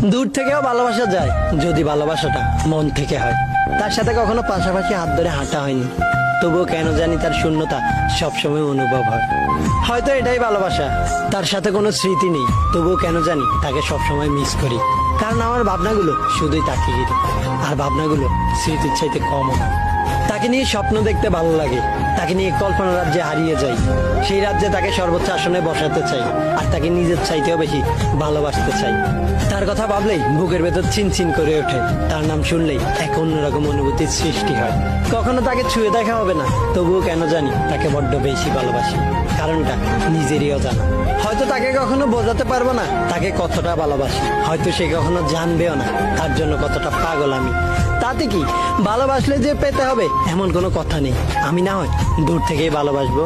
দূর থেকেও ভালোবাসা যায় যদি ভালোবাসাটা মন থেকে হয়। তার সাথে কখনো পাশাপাশি হাত ধরে হাঁটা হয়নি, তবুও কেন জানি তার শূন্যতা সবসময় অনুভব হয়। হয়তো এটাই ভালোবাসা, তার সাথে কোনো স্মৃতি নেই, তবুও কেন জানি তাকে সবসময় মিস করি। কারণ আমার ভাবনাগুলো শুধুই তাকে ঘিরে, আর ভাবনাগুলো স্মৃতির চাইতে কমও না। তাকে নিয়ে স্বপ্ন দেখতে ভালো লাগে, তাকে নিয়ে কল্পনা রাজ্যে হারিয়ে যাই। সেই রাজ্যে তাকে সর্বোচ্চ আসনে বসাতে চাই, আর তাকে নিজের চাইতেও বেশি ভালোবাসতে চাই। তার কথা ভাবলেই বুকের ভেতর চিনচিন করে ওঠে, তার নাম শুনলেই এক অন্যরকম অনুভূতির সৃষ্টি হয়। কখনো তাকে ছুঁয়ে দেখা হবে না, তবুও কেন জানি তাকে বড্ড বেশি ভালোবাসি। কারণটা নিজেরই অজানা। হয়তো তাকে কখনো বোঝাতে পারবো না তাকে কতটা ভালোবাসি, হয়তো সে কখনো জানবেও না তার জন্য কতটা পাগল আমি। তাতে কি, ভালোবাসলে যে পেতে হবে এমন কোনো কথা নেই। আমি না হয় দূর থেকেই ভালোবাসবো।